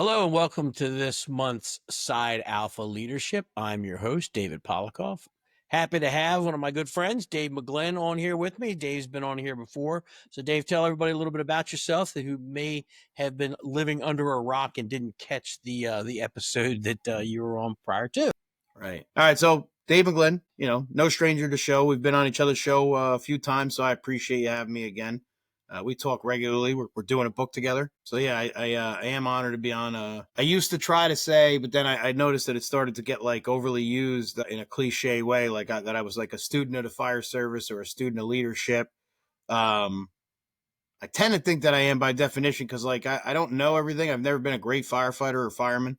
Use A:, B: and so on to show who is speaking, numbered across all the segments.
A: Hello and welcome to this month's Side Alpha Leadership. I'm your host, David Polikoff. Happy to have one of my good friends, Dave McGlynn, on here with me. Dave's been on here before. So, Dave, tell everybody a little bit about yourself who may have been living under a rock and didn't catch the episode that you were on prior to.
B: Right. All right. So Dave McGlynn, no stranger to the show. We've been on each other's show a few times, so I appreciate you having me again. We talk regularly. We're doing a book together. So yeah, I am honored to be on. I used to try to say, but then I noticed that it started to get like overly used in a cliche way, like that I was like a student of the fire service or a student of leadership. I tend to think that I am by definition because like I don't know everything. I've never been a great firefighter or fireman.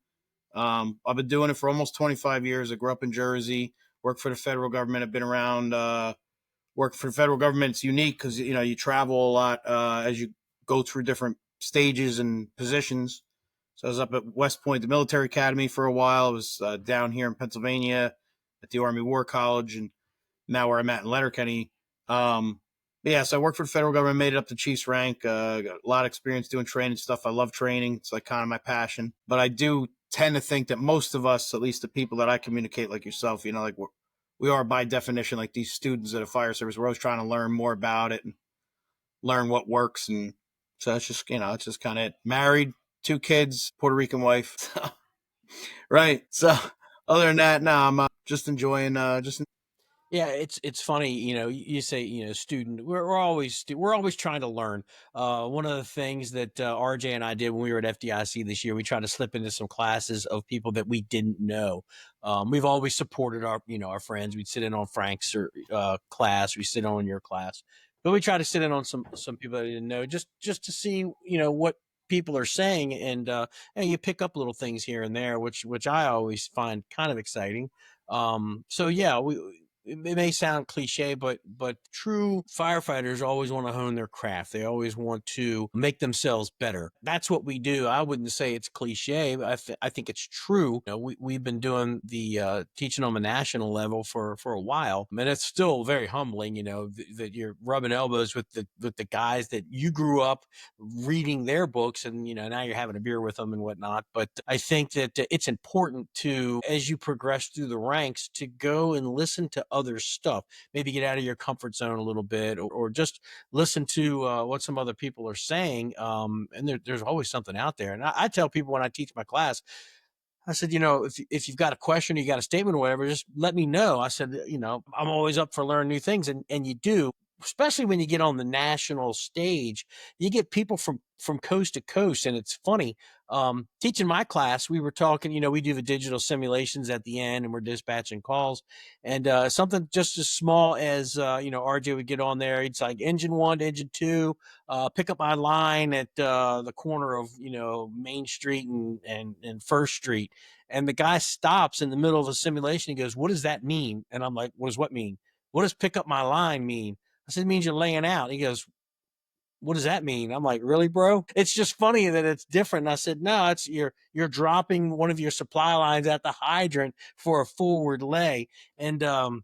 B: I've been doing it for almost 25 years. I grew up in Jersey, worked for the federal government. I've been around, worked for the federal government. It's unique because, you travel a lot as you go through different stages and positions. So I was up at West Point, the military academy for a while. I was down here in Pennsylvania at the Army War College, and now where I'm at in Letterkenny. Yeah, so I worked for the federal government, made it up to chief's rank. Got a lot of experience doing training stuff. I love training. It's like kind of my passion. But I do tend to think that most of us, at least the people that I communicate like yourself, like we are by definition like these students at a fire service. We're always trying to learn more about it and learn what works. And so it's just, it's just kind of married, 2 kids, Puerto Rican wife. Right. So other than that, no, I'm just enjoying
A: Yeah, it's funny, you say, student. We're always trying to learn. One of the things that RJ and I did when we were at FDIC this year, we tried to slip into some classes of people that we didn't know. We've always supported our friends. We'd sit in on Frank's class, we sit on your class, but we try to sit in on some people that I didn't know, just to see what people are saying, and you pick up little things here and there, which I always find kind of exciting. So yeah, it may sound cliche, but true firefighters always want to hone their craft. They always want to make themselves better. That's what we do. I wouldn't say it's cliche, but I think it's true. We've been doing the teaching on the national level for a while, and it's still very humbling. That you're rubbing elbows with the guys that you grew up reading their books, and now you're having a beer with them and whatnot. But I think that it's important to, as you progress through the ranks, to go and listen to other stuff. Maybe get out of your comfort zone a little bit, or just listen to what some other people are saying. And there's always something out there. And I tell people when I teach my class, I said, if you've got a question, or you got a statement or whatever, just let me know. I said, I'm always up for learning new things. And you do, especially when you get on the national stage, you get people from coast to coast. And it's funny, teaching my class, we were talking, we do the digital simulations at the end, and we're dispatching calls, and something just as small as, RJ would get on there. It's like engine 1 to engine 2, pick up my line at the corner of, Main Street and First Street. And the guy stops in the middle of a simulation. He goes, "What does that mean?" And I'm like, "What does what mean? What does pick up my line mean?" I said, "It means you're laying out." He goes, "What does that mean?" I'm like, "Really, bro?" It's just funny that it's different. And I said, "No, it's you're dropping one of your supply lines at the hydrant for a forward lay." And so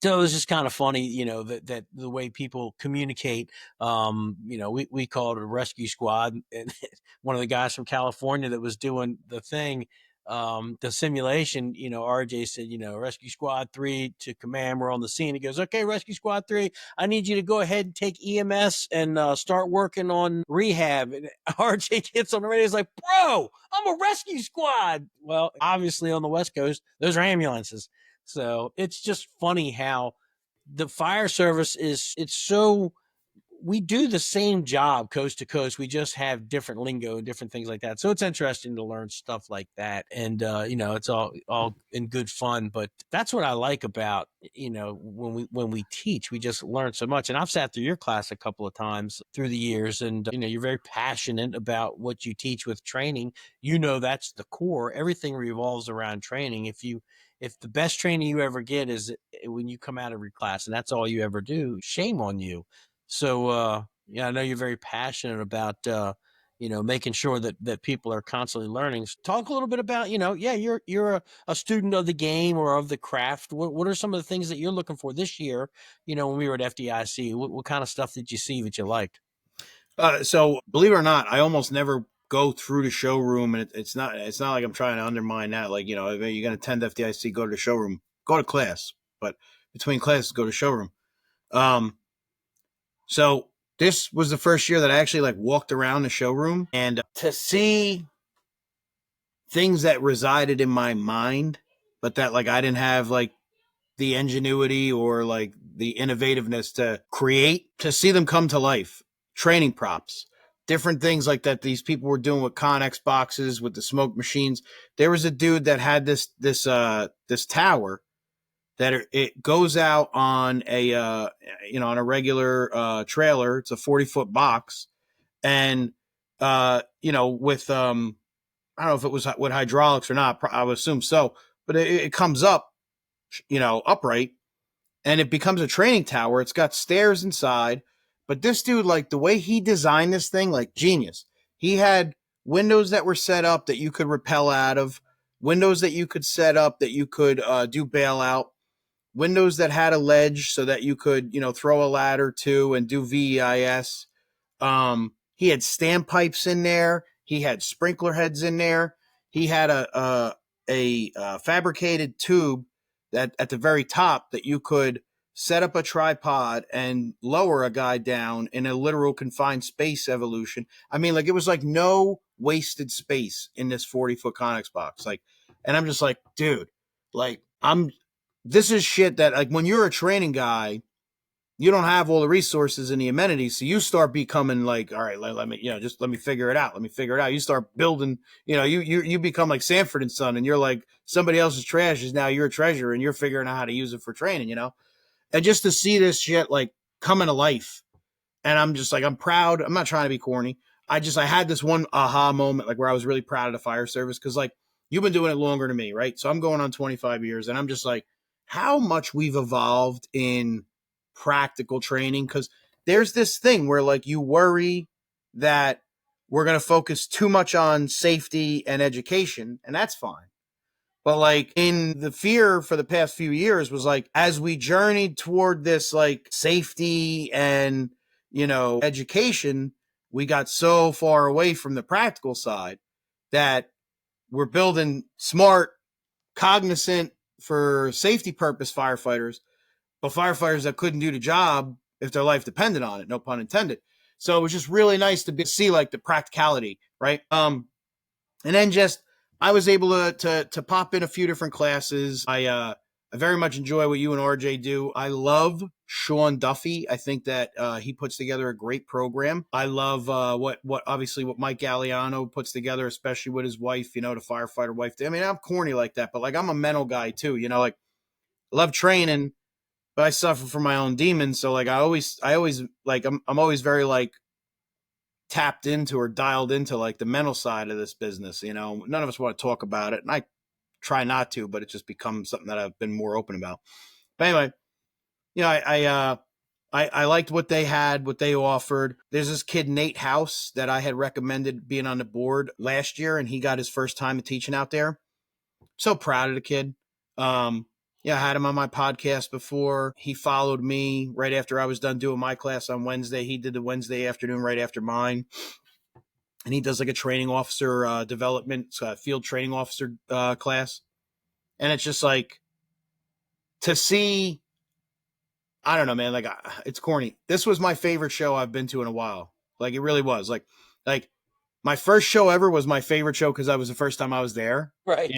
A: it was just kind of funny, that the way people communicate. We call it a rescue squad, and one of the guys from California that was doing the thing, the simulation, RJ said, rescue squad 3 to command, we're on the scene. He goes, "Okay, rescue squad 3, I need you to go ahead and take EMS and start working on rehab." And RJ gets on the radio, he's like, "Bro, I'm a rescue squad." Well, obviously on the West Coast, those are ambulances. So it's just funny how the fire service it's so, we do the same job coast to coast. We just have different lingo and different things like that. So it's interesting to learn stuff like that. And, it's all in good fun, but that's what I like about, when we teach, we just learn so much. And I've sat through your class a couple of times through the years, and, you're very passionate about what you teach with training. That's the core. Everything revolves around training. If the best training you ever get is when you come out of your class and that's all you ever do, shame on you. So, yeah, I know you're very passionate about, making sure that people are constantly learning. So talk a little bit about, yeah, you're a student of the game or of the craft. What are some of the things that you're looking for this year? When we were at FDIC, what kind of stuff did you see that you liked?
B: So believe it or not, I almost never go through the showroom, and it's not like I'm trying to undermine that. Like, you know, if you're going to attend FDIC, go to the showroom, go to class, but between classes, go to showroom. Um, so this was the first year that I actually like walked around the showroom, and to see things that resided in my mind, but that like I didn't have like the ingenuity or like the innovativeness to create, to see them come to life. Training props, different things like that these people were doing with Connex boxes, with the smoke machines. There was a dude that had this tower that it goes out on a on a regular trailer. It's a 40-foot box, and with I don't know if it was with hydraulics or not. I would assume so, but it comes up, upright, and it becomes a training tower. It's got stairs inside, but this dude, like the way he designed this thing, like genius. He had windows that were set up that you could rappel out of, windows that you could set up that you could do bailout, windows that had a ledge so that you could, throw a ladder to and do VEIS. He had standpipes in there. He had sprinkler heads in there. He had a fabricated tube that at the very top that you could set up a tripod and lower a guy down in a literal confined space evolution. I mean, like it was like no wasted space in this 40-foot Connex box. Like, and I'm just like, dude, like this is shit that like when you're a training guy, you don't have all the resources and the amenities. So you start becoming like, all right, let me, just let me figure it out. Let me figure it out. You start building, you become like Sanford and Son, and you're like somebody else's trash is now your treasure, and you're figuring out how to use it for training, and just to see this shit like coming to life. And I'm just like, I'm proud. I'm not trying to be corny. I had this one aha moment, like where I was really proud of the fire service. Cause like you've been doing it longer than me. Right. So I'm going on 25 years, and I'm just like, how much we've evolved in practical training. Cause there's this thing where like you worry that we're going to focus too much on safety and education, and that's fine. But like in the fear for the past few years was like, as we journeyed toward this like safety and, education, we got so far away from the practical side that we're building smart, cognizant for safety purpose firefighters, but firefighters that couldn't do the job if their life depended on it, no pun intended. So it was just really nice to see like the practicality, right? And then just I was able to pop in a few different classes. I very much enjoy what you and RJ do. I love Sean Duffy. I think that he puts together a great program. I love what obviously what Mike Galliano puts together, especially with his wife, the firefighter wife. I mean, I'm corny like that, but like I'm a mental guy too. Like I love training, but I suffer from my own demons. So like I always like I'm always very like tapped into or dialed into like the mental side of this business. None of us want to talk about it, and I try not to, but it just becomes something that I've been more open about. But anyway, I liked what they had, what they offered. There's this kid Nate House that I had recommended being on the board last year, and he got his first time teaching out there. So proud of the kid. I had him on my podcast before. He followed me right after I was done doing my class on Wednesday. He did the Wednesday afternoon right after mine. And he does like a training officer development, field training officer class. And it's just like to see, I don't know, man, like it's corny. This was my favorite show I've been to in a while. Like it really was. Like my first show ever was my favorite show because that was the first time I was there,
A: Right.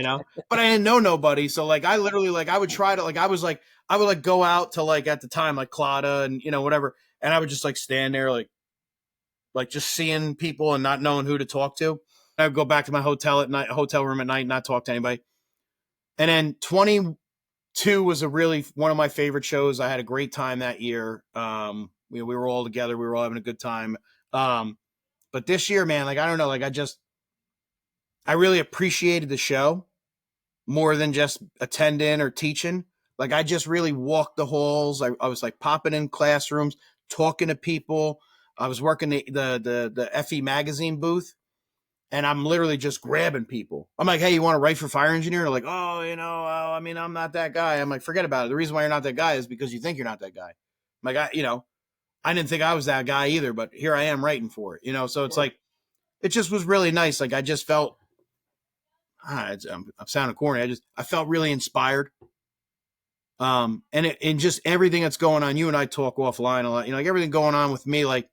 B: But I didn't know nobody. So like I literally like I would try to like I would like go out to like at the time like Claudia and whatever, and I would just like stand there like just seeing people and not knowing who to talk to. I would go back to my hotel room at night, and not talk to anybody. And then 22 was one of my favorite shows. I had a great time that year. We were all together. We were all having a good time. But this year, man, like, I don't know, like I really appreciated the show more than just attending or teaching. Like I just really walked the halls. I was like popping in classrooms, talking to people. I was working the FE magazine booth, and I'm literally just grabbing people. I'm like, hey, you want to write for fire engineer? And they're like, oh, I mean, I'm not that guy. I'm like, forget about it. The reason why you're not that guy is because you think you're not that guy. I'm like, I didn't think I was that guy either, but here I am writing for it, So it's like, it just was really nice. Like I just felt, I'm sounding corny. I felt really inspired. And just everything that's going on, you and I talk offline a lot, like everything going on with me, like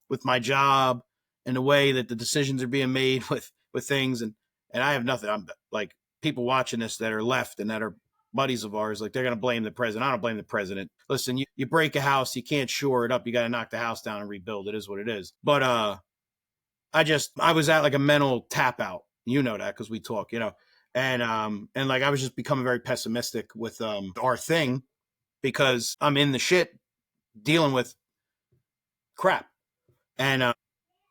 B: with my job and the way that the decisions are being made with things. And I have nothing. I'm like, people watching this that are left and that are buddies of ours, like they're going to blame the president. I don't blame the president. Listen, you break a house, you can't shore it up. You got to knock the house down and rebuild. It is what it is. But, I was at like a mental tap out. You know that because we talk, and like I was just becoming very pessimistic with our thing because I'm in the shit dealing with crap, and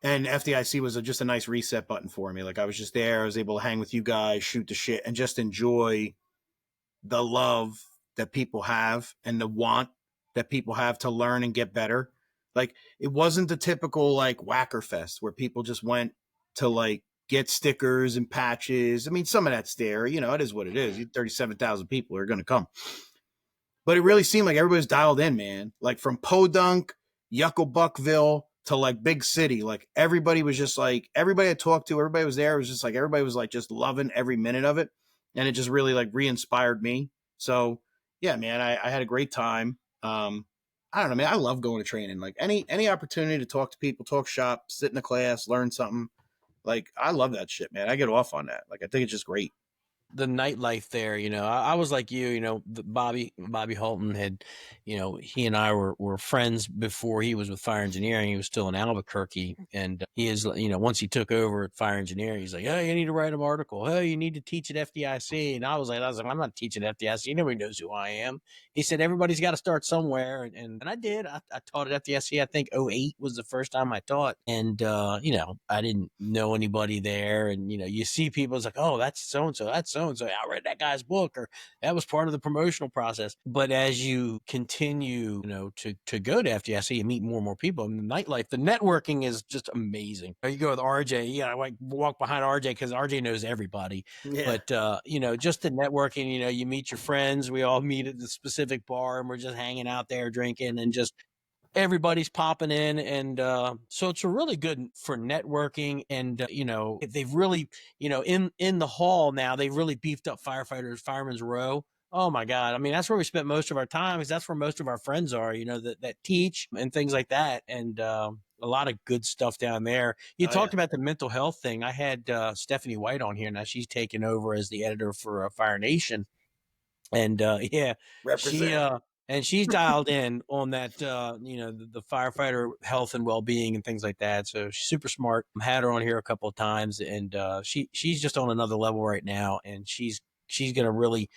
B: FDIC was just a nice reset button for me. Like I was just there, I was able to hang with you guys, shoot the shit, and just enjoy the love that people have and the want that people have to learn and get better. Like it wasn't the typical like whacker fest where people just went to like get stickers and patches. I mean, some of that's there, it is what it is. 37,000 people are going to come. But it really seemed like everybody was dialed in, man. Like from Podunk, Yucca Buckville to like big city. Like everybody was just like, everybody I talked to, everybody was there. It was just like, everybody was like just loving every minute of it. And it just really like re-inspired me. So yeah, man, I had a great time. I don't know, man. I love going to training. Like any opportunity to talk to people, talk shop, sit in a class, learn something. Like I love that shit, man. I get off on that. Like I think it's just great.
A: The nightlife there, I was like you, Bobby Holton had, he and I were friends before he was with fire engineering. He was still in Albuquerque, and he is, once he took over at fire engineering, he's like, oh, you need to write an article. Oh, you need to teach at FDIC. And I was like, I'm not teaching at FDIC. Nobody knows who I am. He said, everybody's got to start somewhere. And I did. I taught at FDIC. I think '08 was the first time I taught. And, I didn't know anybody there. And, you see people, it's like, oh, that's so-and-so, that's so-and-so. I read that guy's book, or that was part of the promotional process. But as you continue, to go to FDIC, you meet more and more people. And the nightlife, the networking is just amazing. You go with RJ, you gotta like walk behind RJ because RJ knows everybody.
B: Yeah.
A: But just the networking, you meet your friends. We all meet at the specific bar and we're just hanging out there drinking and just everybody's popping in. And so it's a really good for networking. And they've really, in the hall now, they've really beefed up firemen's row. Oh my god, I mean, that's where we spent most of our time, because that's where most of our friends are, that teach and things like that. And a lot of good stuff down there. You
B: Oh yeah.
A: talked about the mental health thing. I had Stephanie White on here. Now she's taken over as the editor for Fire Nation. And yeah, she
B: Represent.
A: and she's dialed in on that, the firefighter health and well-being and things like that. So she's super smart. I've had her on here a couple of times, and she's just on another level right now. And she's gonna really,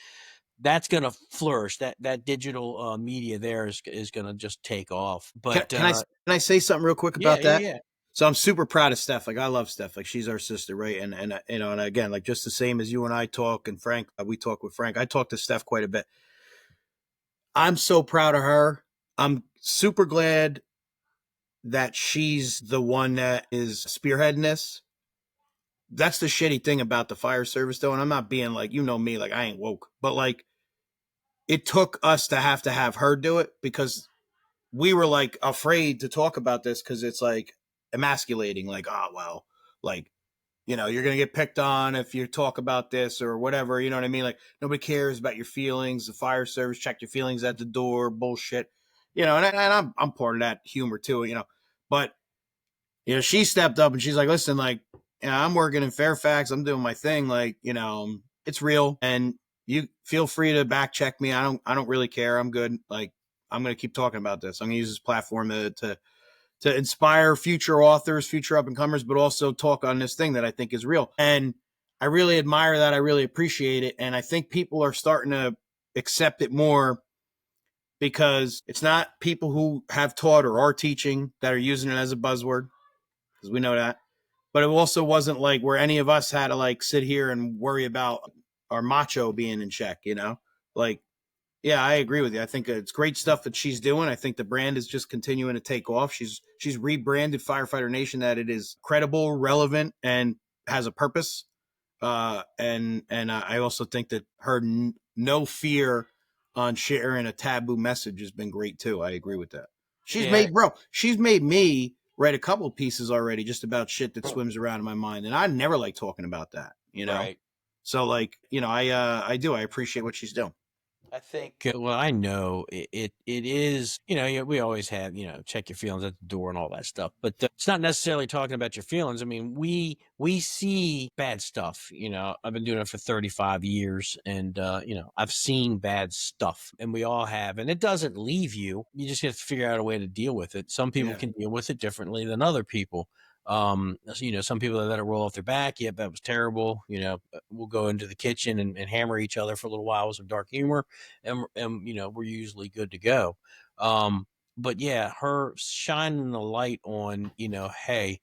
A: that's gonna flourish. That digital media there is gonna just take off.
B: Can,
A: But
B: can I can I say something real quick
A: yeah,
B: about
A: yeah,
B: that?
A: yeah.
B: So I'm super proud of Steph. Like I love Steph. Like she's our sister, right? And again, like just the same as you and I talk, and Frank, we talk with Frank. I talk to Steph quite a bit. I'm so proud of her. I'm super glad that she's the one that is spearheading this. That's the shitty thing about the fire service, though. And I'm not being like, me, like I ain't woke, but like it took us to have her do it because we were like afraid to talk about this because it's like emasculating, like, oh, well, like, you're going to get picked on if you talk about this or whatever. You know what I mean? Like, nobody cares about your feelings. The fire service check your feelings at the door, bullshit. And I'm part of that humor too, But, she stepped up and she's like, listen, like, I'm working in Fairfax. I'm doing my thing. Like, it's real. And you feel free to back check me. I don't really care. I'm good. Like, I'm going to keep talking about this. I'm going to use this platform to inspire future authors, future up and comers, but also talk on this thing that I think is real. And I really admire that. I really appreciate it. And I think people are starting to accept it more because it's not people who have taught or are teaching that are using it as a buzzword, because we know that. But it also wasn't like where any of us had to like sit here and worry about our macho being in check, Like, yeah, I agree with you. I think it's great stuff that she's doing. I think the brand is just continuing to take off. She's rebranded Firefighter Nation that it is credible, relevant, and has a purpose. And I also think that her no fear on sharing a taboo message has been great too. I agree with that.
A: Yeah,
B: She's made me read a couple pieces already just about shit that swims around in my mind, and I never like talking about that, you know.
A: Right.
B: So like, I appreciate what she's doing.
A: I think, well, I know it is, yeah, we always have, check your feelings at the door and all that stuff, but it's not necessarily talking about your feelings. I mean, we see bad stuff. I've been doing it for 35 years, and I've seen bad stuff, and we all have, and it doesn't leave you. You just have to figure out a way to deal with it. Some people
B: Yeah.
A: can deal with it differently than other people. Some people that let it roll off their back. Yep, that was terrible. We'll go into the kitchen and hammer each other for a little while with some dark humor, and we're usually good to go. But yeah, her shining the light on, hey,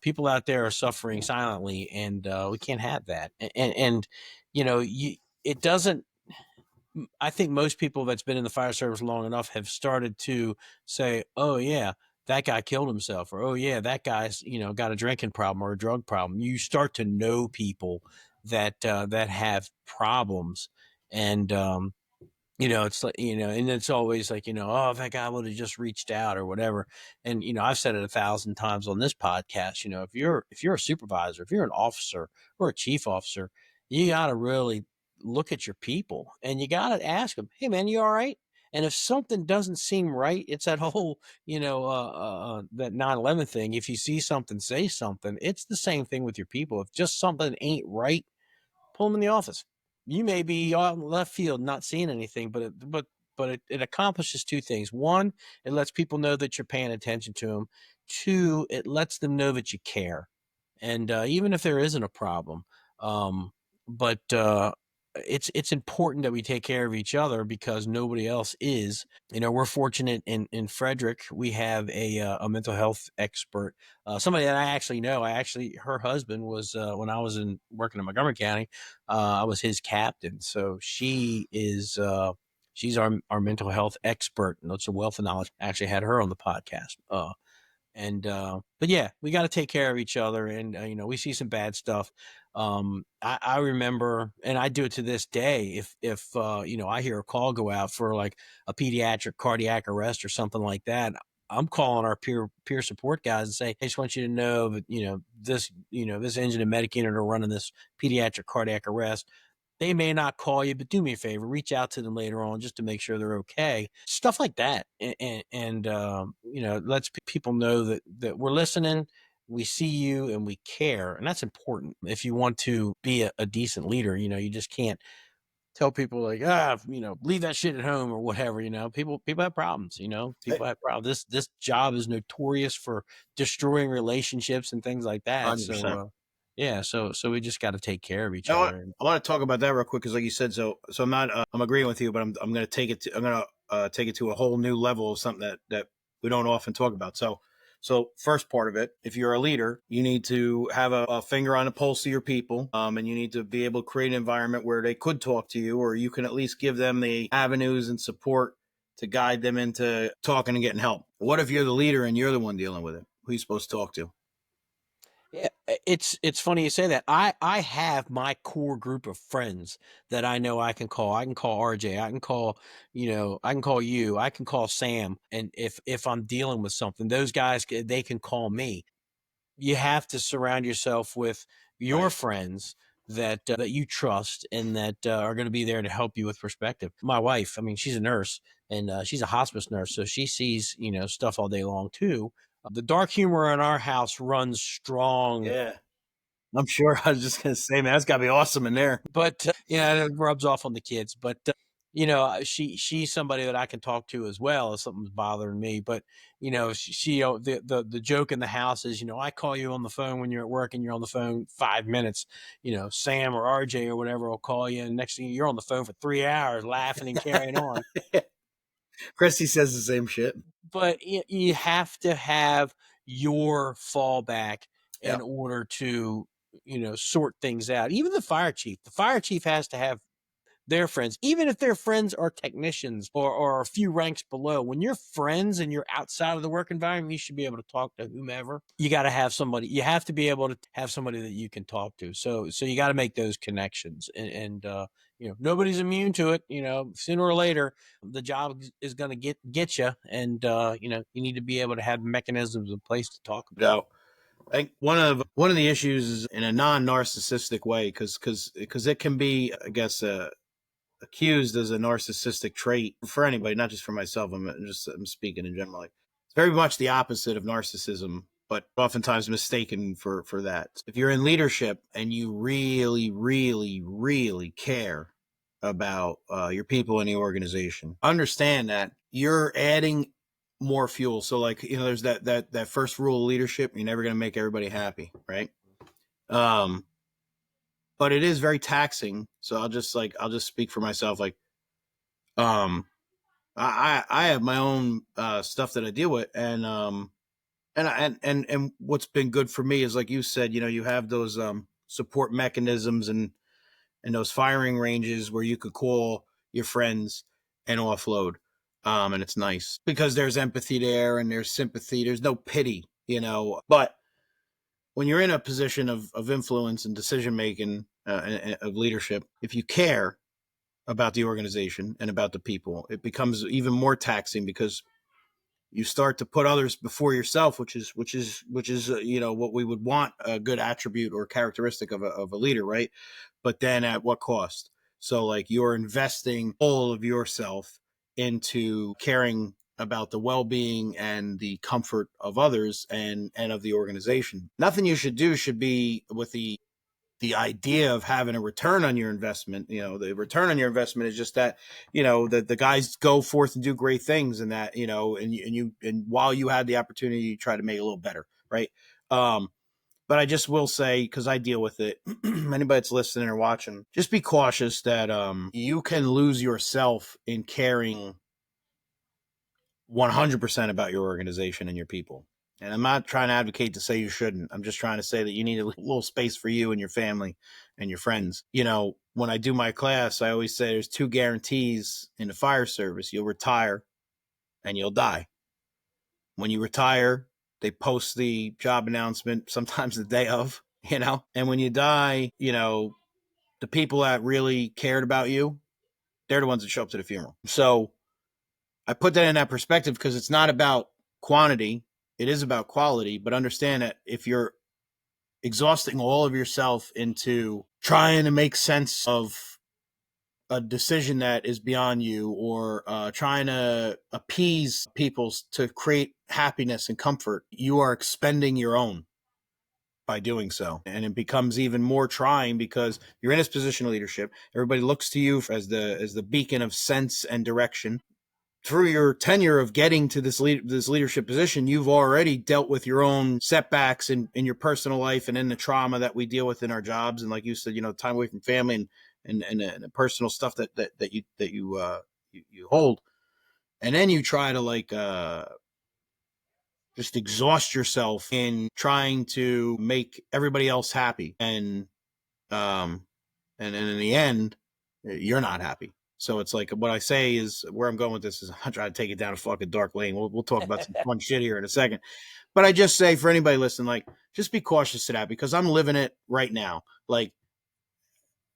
A: people out there are suffering silently, and we can't have that. And you it doesn't. I think most people that's been in the fire service long enough have started to say, "Oh yeah, that guy killed himself," or "Oh yeah, that guy's got a drinking problem or a drug problem." You start to know people that have problems, and it's like, and it's always like, oh, if that guy would have just reached out or whatever. And, I've said it 1,000 times on this podcast, if you're a supervisor, if you're an officer or a chief officer, you got to really look at your people, and you got to ask them, hey man, you all right? And if something doesn't seem right, it's that whole, that 9/11 thing. If you see something, say something. It's the same thing with your people. If just something ain't right, pull them in the office. You may be on left field, not seeing anything, but it accomplishes two things. One, it lets people know that you're paying attention to them. Two, it lets them know that you care, and even if there isn't a problem, but it's important that we take care of each other because nobody else is. We're fortunate in Frederick. We have a mental health expert, somebody that I actually know. Her husband was, when I was working in Montgomery County, I was his captain. So she's our mental health expert, and it's a wealth of knowledge. I actually had her on the podcast. But yeah, we got to take care of each other, and we see some bad stuff. I remember, and I do it to this day. If I hear a call go out for like a pediatric cardiac arrest or something like that, I'm calling our peer support guys and say, hey, I just want you to know that this engine and medic unit are running this pediatric cardiac arrest. They may not call you, but do me a favor, reach out to them later on just to make sure they're okay. Stuff like that, and lets people know that we're listening, we see you, and we care, and that's important. If you want to be a decent leader, you just can't tell people like, leave that shit at home or whatever. People have problems. People have problems. This job is notorious for destroying relationships and things like that.
B: 100%.
A: So yeah, so we just got to take care of each
B: I want,
A: other.
B: I want to talk about that real quick because, like you said, so I'm not I'm agreeing with you, but I'm going to take it to take it to a whole new level of something that we don't often talk about. So first part of it, if you're a leader, you need to have a finger on the pulse of your people, and you need to be able to create an environment where they could talk to you, or you can at least give them the avenues and support to guide them into talking and getting help. What if you're the leader and you're the one dealing with it? Who are you supposed to talk to?
A: Yeah, it's funny you say that. I have my core group of friends that I know I can call. I can call RJ. I can call, I can call you. I can call Sam. And if I'm dealing with something, those guys, they can call me. You have to surround yourself with your
B: Right.
A: friends that you trust and that are going to be there to help you with perspective. My wife, I mean, she's a nurse, and she's a hospice nurse, so she sees stuff all day long too. The dark humor in our house runs strong,
B: Yeah. I'm sure. I was just going to say, man, that's got to be awesome in there.
A: but it rubs off on the kids. But she's somebody that I can talk to as well if something's bothering me. But the joke in the house is, I call you on the phone when you're at work and you're on the phone 5 minutes. Sam or RJ or whatever will call you, and next thing you're on the phone for 3 hours laughing and carrying on.
B: Christy says the same shit.
A: But you have to have your fallback in
B: Yep.
A: order to sort things out. Even the fire chief has to have their friends, even if their friends are technicians or a few ranks below. When you're friends and you're outside of the work environment, you should be able to talk to whomever. You got to have somebody. You have to be able to have somebody that you can talk to. So you got to make those connections, and nobody's immune to it. Sooner or later, the job is going to get you, and you need to be able to have mechanisms in place to talk about.
B: No. I think one of the issues is in a non-narcissistic way, because it can be, I guess, accused as a narcissistic trait for anybody, not just for myself. I'm speaking in general. Like, it's very much the opposite of narcissism, but oftentimes mistaken for that. If you're in leadership and you really, really, really care about your people in the organization, understand that you're adding more fuel. So, like, there's that first rule of leadership: you're never going to make everybody happy, right? Um, but it is very taxing. So I'll just speak for myself. Like, um, I have my own stuff that I deal with, and what's been good for me is, like you said, you have those support mechanisms and those firing ranges where you could call your friends and offload. And it's nice because there's empathy there and there's sympathy. There's no pity. But when you're in a position of influence and decision making, of leadership, if you care about the organization and about the people, it becomes even more taxing because you start to put others before yourself, which is what we would want, a good attribute or characteristic of a leader, right? But then at what cost? So, like, you're investing all of yourself into caring about the well-being and the comfort of others and of the organization. Nothing you should do should be with the idea of having a return on your investment. The return on your investment is just that, the guys go forth and do great things, and that, and while you had the opportunity, you try to make it a little better. Right. But I just will say, because I deal with it, anybody that's listening or watching, just be cautious that you can lose yourself in caring 100% about your organization and your people. And I'm not trying to advocate to say you shouldn't. I'm just trying to say that you need a little space for you and your family and your friends. When I do my class, I always say there's two guarantees in the fire service: you'll retire and you'll die. When you retire, they post the job announcement sometimes the day of, and when you die, the people that really cared about you, they're the ones that show up to the funeral. So I put that in that perspective because it's not about quantity, it is about quality. But understand that if you're exhausting all of yourself into trying to make sense of a decision that is beyond you, or trying to appease people to create happiness and comfort, you are expending your own by doing so. And it becomes even more trying because you're in this position of leadership. Everybody looks to you as the beacon of sense and direction. Through your tenure of getting to this leadership position, you've already dealt with your own setbacks in your personal life and in the trauma that we deal with in our jobs. And like you said, time away from family and the personal stuff that you hold. And then you try to, like, just exhaust yourself in trying to make everybody else happy. And in the end, you're not happy. So it's like, what I say is, where I'm going with this is, I'm trying to take it down a fucking dark lane. We'll talk about some fun shit here in a second. But I just say, for anybody listening, like, just be cautious to that, because I'm living it right now. Like,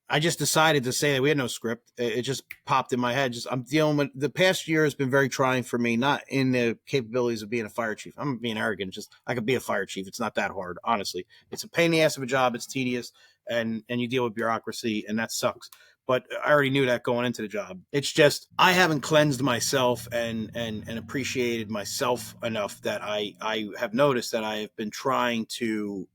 B: I just decided to say that we had no script. It just popped in my head. I'm dealing with, the past year has been very trying for me, not in the capabilities of being a fire chief. I'm being arrogant. Just, I could be a fire chief. It's not that hard, honestly. It's a pain in the ass of a job. It's tedious, and you deal with bureaucracy, and that sucks. But I already knew that going into the job. It's just, I haven't cleansed myself and appreciated myself enough that I have noticed that I have been trying to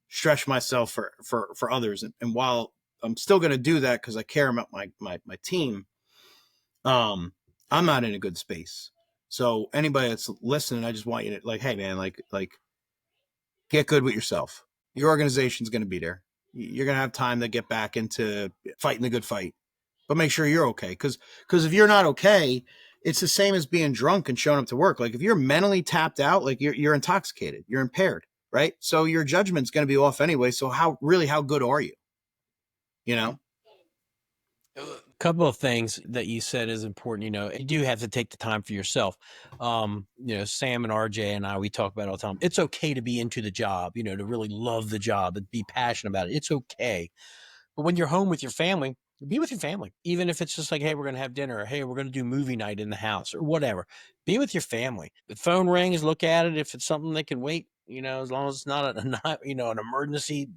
B: stretch myself for others. And while I'm still going to do that because I care about my team, I'm not in a good space. So anybody that's listening, I just want you to, like, hey man, like get good with yourself. Your organization's going to be there. You're going to have time to get back into fighting the good fight, but make sure you're okay. Because if you're not okay, it's the same as being drunk and showing up to work. Like, if you're mentally tapped out, like, you're intoxicated, you're impaired, right? So your judgment's going to be off anyway. So how good are you? You know?
A: A couple of things that you said is important. You do have to take the time for yourself. Sam and RJ and I, we talk about it all the time. It's okay to be into the job, to really love the job and be passionate about it. It's okay. But when you're home with your family, be with your family. Even if it's just like, hey, we're going to have dinner, or hey, we're going to do movie night in the house, or whatever. Be with your family. The phone rings, look at it. If it's something that can wait, as long as it's not an emergency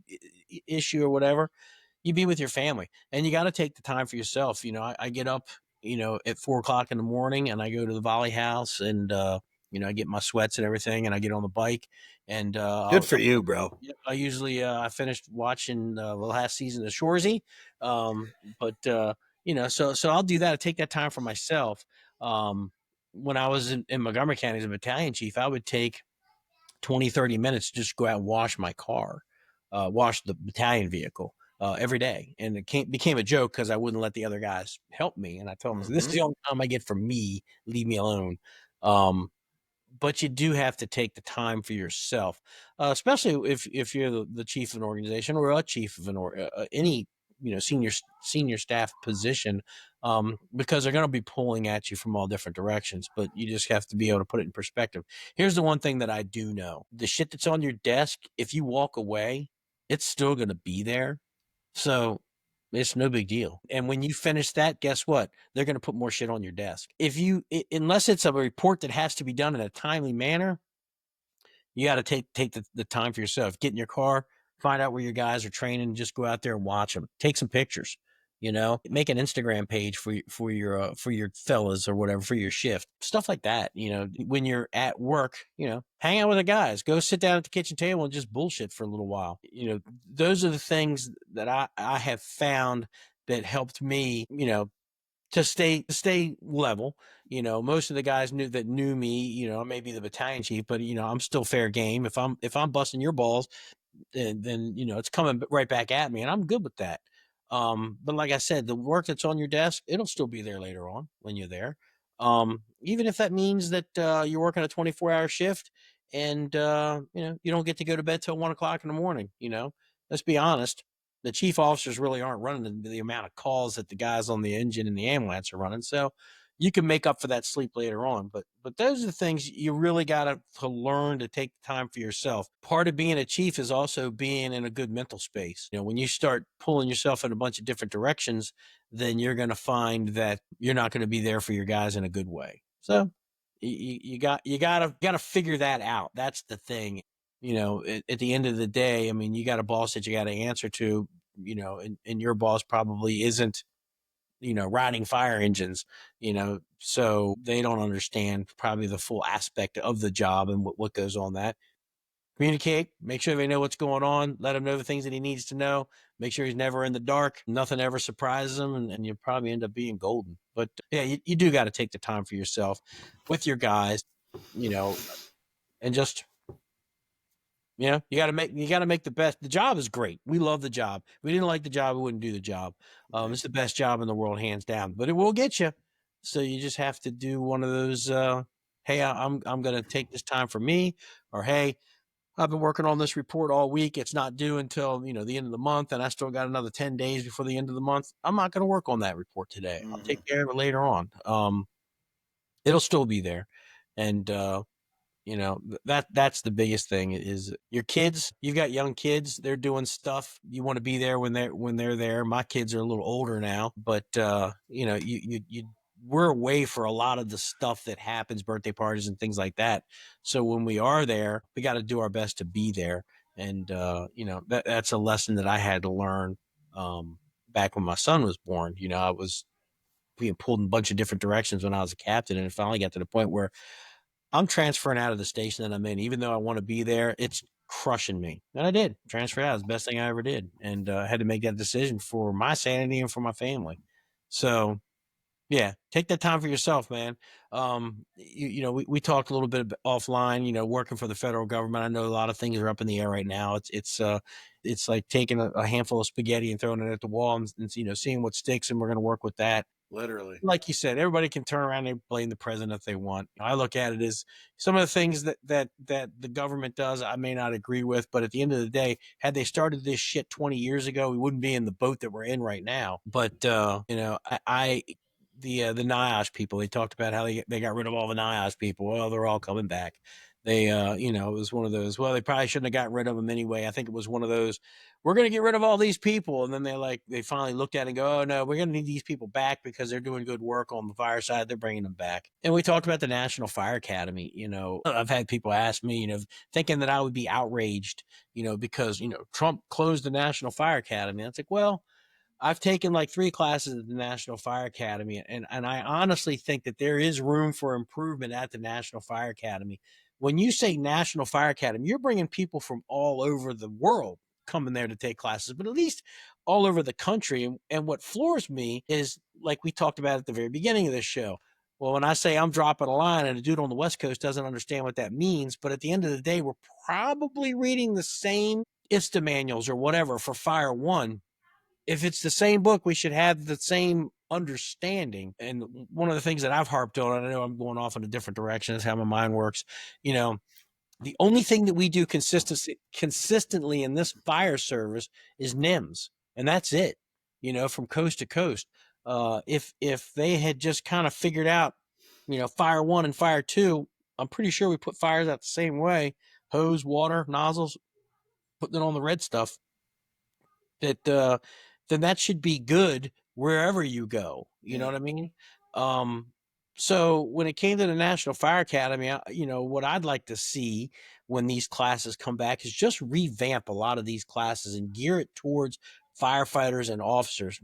A: issue or whatever, you be with your family. And you got to take the time for yourself. I get up, at 4 o'clock in the morning, and I go to the volley house, and I get my sweats and everything, and I get on the bike, and
B: Good for you, bro.
A: yep, I usually I finished watching the last season of Shorzy, um, but so I'll do that. I take that time for myself. Um, when I was in Montgomery County as a battalion chief, I would take 20, 30 minutes to just go out and wash my car, wash the battalion vehicle every day. And became a joke because I wouldn't let the other guys help me. And I told them, this is
B: Hmm.
A: the only time I get for me. Leave me alone. Um, but you do have to take the time for yourself, especially if you're the chief of an organization or a chief of any senior staff position, because they're going to be pulling at you from all different directions. But you just have to be able to put it in perspective. Here's the one thing that I do know: the shit that's on your desk, if you walk away, it's still going to be there. So it's no big deal. And when you finish that, guess what? They're going to put more shit on your desk. Unless it's a report that has to be done in a timely manner, you got to take the time for yourself. Get in your car, find out where your guys are training, just go out there and watch them. Take some pictures. Make an Instagram page for your fellas or whatever for your shift, stuff like that. When you're at work, hang out with the guys, go sit down at the kitchen table and just bullshit for a little while. Those are the things that I have found that helped me, to stay level. Most of the guys knew me, maybe the battalion chief, but I'm still fair game. If I'm busting your balls, then it's coming right back at me, and I'm good with that. But like I said, the work that's on your desk, it'll still be there later on when you're there. Even if that means that you're working a 24-hour shift, and you don't get to go to bed till 1 o'clock in the morning. Let's be honest, the chief officers really aren't running the amount of calls that the guys on the engine and the ambulance are running. So you can make up for that sleep later on. But those are the things you really got to learn to take the time for yourself. Part of being a chief is also being in a good mental space. When you start pulling yourself in a bunch of different directions, then you're going to find that you're not going to be there for your guys in a good way. So you gotta figure that out. That's the thing. At the end of the day, I mean, you got a boss that you got to answer to. And your boss probably isn't riding fire engines, so they don't understand probably the full aspect of the job and what goes on that. Communicate, make sure they know what's going on, let him know the things that he needs to know, make sure he's never in the dark, nothing ever surprises him, and you probably end up being golden. But yeah, you do got to take the time for yourself with your guys, you know, and just you got to make the best. The job is great. We love the job. If we didn't like the job, we wouldn't do the job. It's the best job in the world, hands down. But it will get you. So you just have to do one of those. Hey, I'm going to take this time for me, or hey, I've been working on this report all week. It's not due until the end of the month, and I still got another 10 days before the end of the month. I'm not going to work on that report today. I'll take
B: Hmm.
A: care of it later on. It'll still be there, and that's the biggest thing is your kids. You've got young kids, they're doing stuff. You want to be there when they're there. My kids are a little older now, but we're away for a lot of the stuff that happens, birthday parties and things like that. So when we are there, we got to do our best to be there. And that's a lesson that I had to learn back when my son was born. I was being pulled in a bunch of different directions when I was a captain, and it finally got to the point where I'm transferring out of the station that I'm in, even though I want to be there. It's crushing me, and I did transfer out. It's the best thing I ever did, and I had to make that decision for my sanity and for my family. So Yeah, take that time for yourself, man. We talked a little bit offline. Working for the federal government, I know a lot of things are up in the air right now. It's like taking a handful of spaghetti and throwing it at the wall, and seeing what sticks, and we're going to work with that.
B: Literally.
A: Like you said, everybody can turn around and blame the president if they want. I look at it as some of the things that the government does, I may not agree with, but at the end of the day, had they started this shit 20 years ago, we wouldn't be in the boat that we're in right now. But I the NIOSH people, they talked about how they got rid of all the NIOSH people. Well, they're all coming back. They it was one of those, well, they probably shouldn't have got rid of them anyway. I think it was one of those, we're going to get rid of all these people. And then they finally looked at it and go, oh no, we're going to need these people back because they're doing good work on the fire side. They're bringing them back. And we talked about the National Fire Academy. I've had people ask me, thinking that I would be outraged, because, Trump closed the National Fire Academy. And it's like, well, I've taken like 3 classes at the National Fire Academy, and I honestly think that there is room for improvement at the National Fire Academy. When you say National Fire Academy, you're bringing people from all over the world coming there to take classes, but at least all over the country. And what floors me is, like we talked about at the very beginning of this show. Well, when I say I'm dropping a line and a dude on the West Coast doesn't understand what that means, but at the end of the day, we're probably reading the same ISTA manuals or whatever for Fire One. If it's the same book, we should have the same understanding. And one of the things that I've harped on, and I know I'm going off in a different direction, is how my mind works. You know, the only thing that we do consistently in this fire service is NIMS, and that's it. From coast to coast. If they had just kind of figured out, Fire One and Fire Two, I'm pretty sure we put fires out the same way: hose, water, nozzles, putting it on the red stuff. That then that should be good wherever you go. You know
B: Yeah.
A: what I mean? Um, so when it came to the National Fire Academy, what I'd like to see when these classes come back is just revamp a lot of these classes and gear it towards firefighters and officers.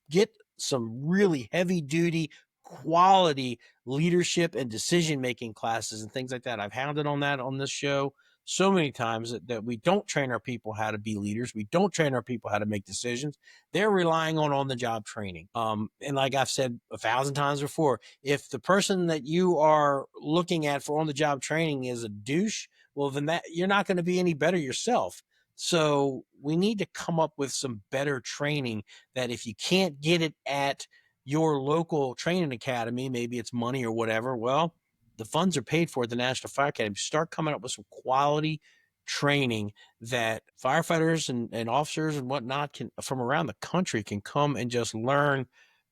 A: Get some really heavy duty quality leadership and decision making classes and things like that. I've hounded on that on this show so many times that we don't train our people how to be leaders. We don't train our people how to make decisions. They're relying on the job training. And like I've said 1,000 times before, if the person that you are looking at for on the job training is a douche, well, then that you're not going to be any better yourself. So we need to come up with some better training that if you can't get it at your local training academy, maybe it's money or whatever, well, the funds are paid for at the National Fire Academy. Start coming up with some quality training that firefighters and officers and whatnot can from around the country can come and just learn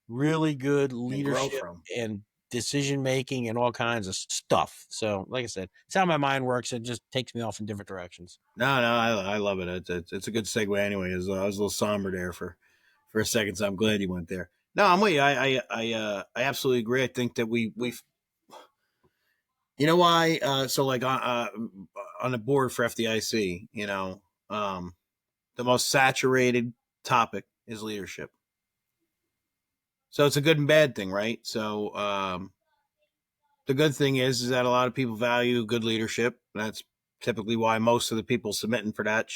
A: really good
B: And grow
A: leadership
B: from.
A: and decision making and all kinds of stuff. So, like I said, it's how my mind works. It just takes me off in different directions.
B: No, no, I love it. It's a good segue anyway. I was a little somber there for a second, so I'm glad you went there. No, I'm with you. I absolutely agree. I think that we you know why? So like on the board for FDIC, the most saturated topic is leadership. So it's a good and bad thing, right? So the good thing is that a lot of people value good leadership. That's typically why most of the people submitting for that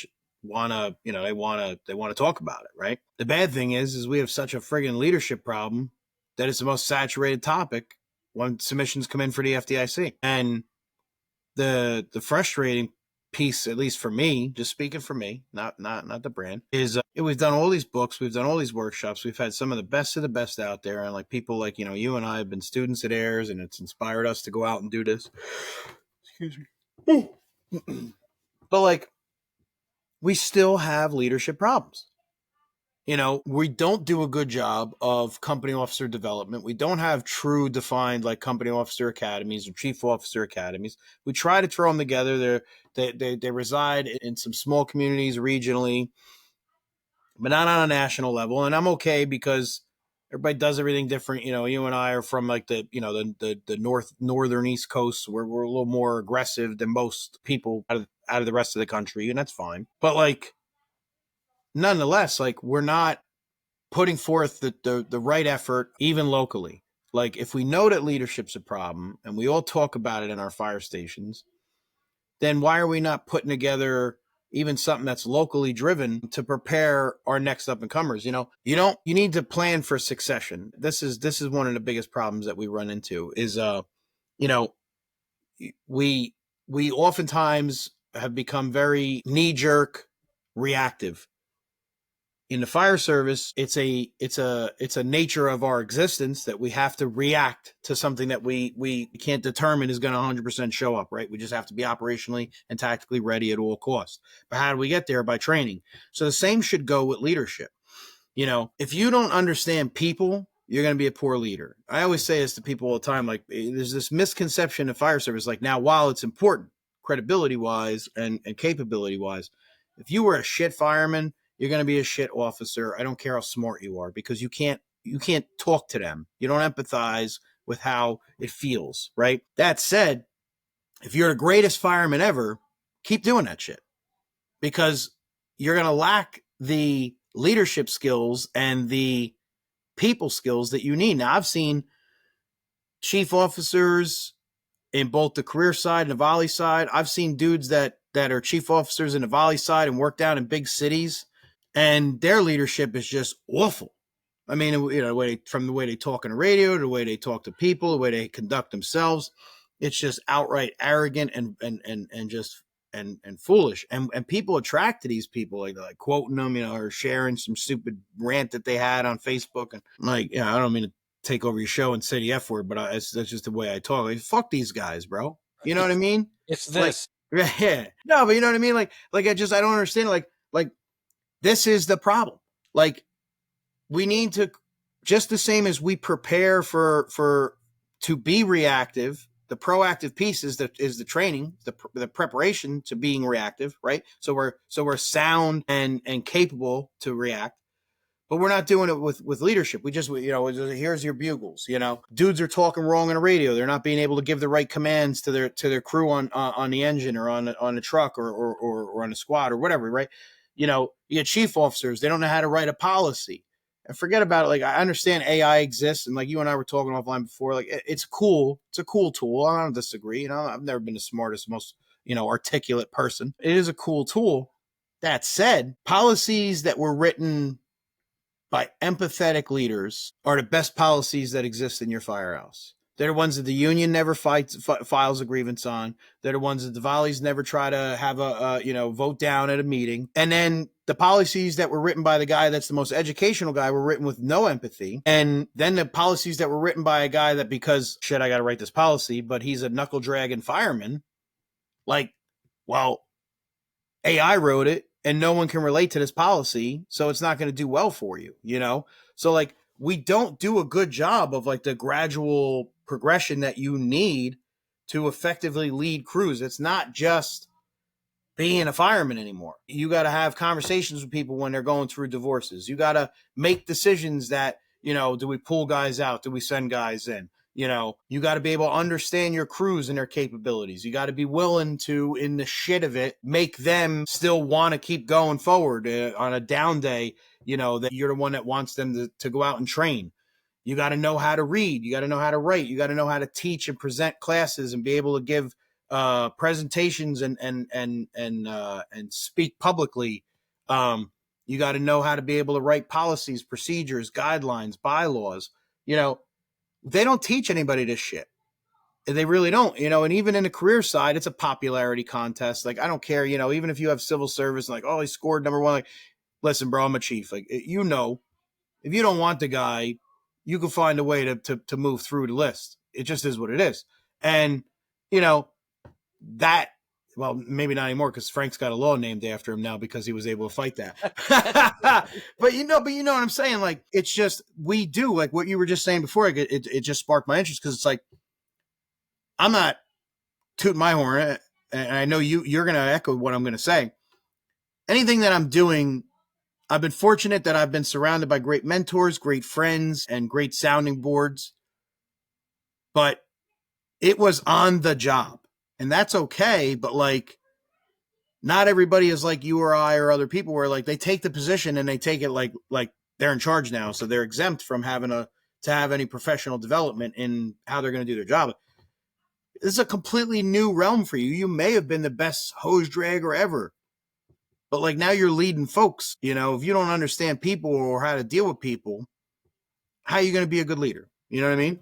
B: wanna, they want to talk about it, right? The bad thing is we have such a friggin' leadership problem that it's the most saturated topic when submissions come in for the FDIC. And the frustrating piece, at least for me, just speaking for me, not the brand, is we've done all these books, we've done all these workshops, we've had some of the best out there, and like people like you and I have been students at AIRS, and it's inspired us to go out and do this. Excuse me. But like we still have leadership problems. We don't do a good job of company officer development. We don't have true defined like company officer academies or chief officer academies. We try to throw them together. They reside in some small communities regionally, but not on a national level. And I'm okay because everybody does everything different. You and I are from like the northern East Coast, where we're a little more aggressive than most people out of the rest of the country, and that's fine. But like nonetheless, like we're not putting forth the right effort, even locally. Like if we know that leadership's a problem and we all talk about it in our fire stations, then why are we not putting together even something that's locally driven to prepare our next up and comers. You need to plan for succession. This is one of the biggest problems that we run into is, you know, we oftentimes have become very knee jerk reactive. In the fire service, it's a nature of our existence that we have to react to something that we can't determine is going to 100% show up, right? We just have to be operationally and tactically ready at all costs. But how do we get there? By training. So the same should go with leadership. If you don't understand people, you're going to be a poor leader. I always say this to people all the time. Like, there's this misconception of fire service. Like, now, while it's important, credibility wise and capability wise, if you were a shit fireman, you're going to be a shit officer. I don't care how smart you are, because you can't talk to them. You don't empathize with how it feels, right? That said, if you're the greatest fireman ever, keep doing that shit, because you're going to lack the leadership skills and the people skills that you need. Now, I've seen chief officers in both the career side and the volley side. I've seen dudes that are chief officers in the volley side and work down in big cities, and their leadership is just awful. I mean, from the way they talk on the radio to the way they talk to people, the way they conduct themselves, it's just outright arrogant and just and foolish. And people attract to these people, like quoting them, or sharing some stupid rant that they had on Facebook. And I don't mean to take over your show and say the F word, but that's just the way I talk. Like, fuck these guys, bro. You know what I mean?
A: It's
B: Like,
A: this.
B: yeah, no, but you know what I mean? Like I don't understand. Like this is the problem. Like, we need to, just the same as we prepare for to be reactive, the proactive piece is the training, the preparation to being reactive, right? So we're sound and capable to react. But we're not doing it with leadership. We just, here's your bugles. Dudes are talking wrong on the radio. They're not being able to give the right commands to their crew on the engine or on the truck or on the squad or whatever, right? You get chief officers. They don't know how to write a policy. And forget about it. Like, I understand AI exists, and like you and I were talking offline before, like, it's cool. It's a cool tool. I don't disagree. I've never been the smartest, most articulate person. It is a cool tool. That said, policies that were written by empathetic leaders are the best policies that exist in your firehouse. They're the ones that the union never files a grievance on. They're the ones that the volleys never try to have a vote down at a meeting. And then the policies that were written by the guy that's the most educational guy were written with no empathy. And then the policies that were written by a guy that, because shit, I got to write this policy, but he's a knuckle dragging fireman. Like, well, AI wrote it and no one can relate to this policy, so it's not going to do well for you, So, like, we don't do a good job of, like, the gradual progression that you need to effectively lead crews. It's not just being a fireman anymore. You got to have conversations with people when they're going through divorces. You got to make decisions that, do we pull guys out? Do we send guys in? You got to be able to understand your crews and their capabilities. You got to be willing to, in the shit of it, make them still want to keep going forward on a down day, that you're the one that wants them to go out and train. You got to know how to read. You got to know how to write. You got to know how to teach and present classes and be able to give presentations and speak publicly. You got to know how to be able to write policies, procedures, guidelines, bylaws. They don't teach anybody this shit. They really don't, and even in the career side, it's a popularity contest. Like, I don't care, even if you have civil service, like, oh, he scored number one. Like, listen, bro, I'm a chief. Like, if you don't want the guy, you can find a way to move through the list. It just is what it is. And, that, well, maybe not anymore, because Frank's got a law named after him now because he was able to fight that. but you know what I'm saying? Like, it's just, we do, like what you were just saying before, it just sparked my interest, because it's like, I'm not tooting my horn, and I know you're going to echo what I'm going to say. Anything that I'm doing, I've been fortunate that I've been surrounded by great mentors, great friends, and great sounding boards. But it was on the job. And that's okay, but like, not everybody is like you or I or other people where like they take the position and they take it like they're in charge now, so they're exempt from having to have any professional development in how they're going to do their job. This is a completely new realm for you. You may have been the best hose dragger ever, But like now you're leading folks, you know, if you don't understand people or how to deal with people, how are you going to be a good leader? You know what I mean?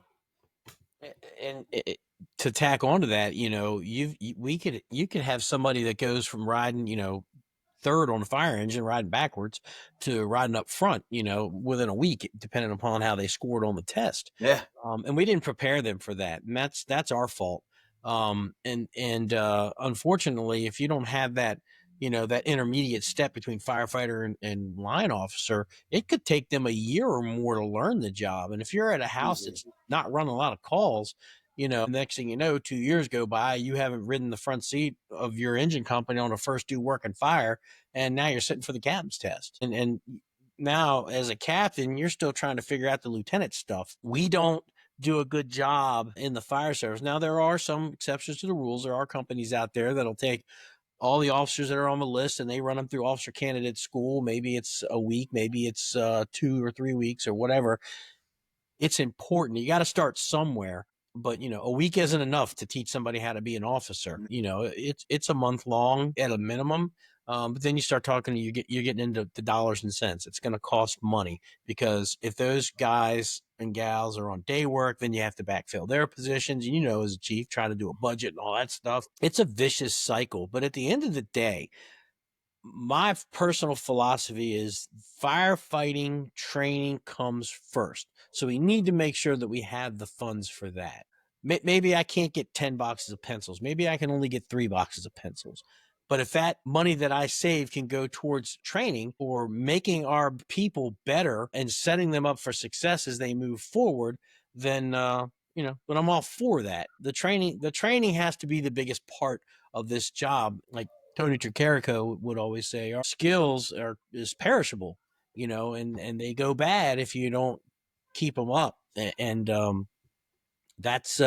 A: And to tack onto that, you could have somebody that goes from riding, third on the fire engine, riding backwards, to riding up front, within a week, depending upon how they scored on the test.
B: Yeah.
A: And we didn't prepare them for that, and that's our fault. And unfortunately, if you don't have that, that intermediate step between firefighter and line officer, it could take them a year or more to learn the job. And if you're at a house
B: Easily.
A: that's not running a lot of calls, next thing you know, 2 years go by, you haven't ridden the front seat of your engine company on a first due working fire, and now you're sitting for the captain's test. And now, as a captain, you're still trying to figure out the lieutenant stuff. We don't do a good job in the fire service. Now, there are some exceptions to the rules. There are companies out there that'll take all the officers that are on the list and they run them through officer candidate school. Maybe it's a week, maybe it's 2 or 3 weeks or whatever. It's important. You got to start somewhere. But a week isn't enough to teach somebody how to be an officer. It's a month long at a minimum. But then you start talking, you're getting into the dollars and cents. It's going to cost money, because if those guys and gals are on day work, then you have to backfill their positions. And as a chief, trying to do a budget and all that stuff, it's a vicious cycle. But at the end of the day, my personal philosophy is firefighting training comes first. So we need to make sure that we have the funds for that. Maybe I can't get 10 boxes of pencils. Maybe I can only get 3 boxes of pencils. But if that money that I save can go towards training or making our people better and setting them up for success as they move forward, then but I'm all for that. The training has to be the biggest part of this job. Like Tony Tricarico would always say, our skills is perishable, and they go bad if you don't keep them up. And that's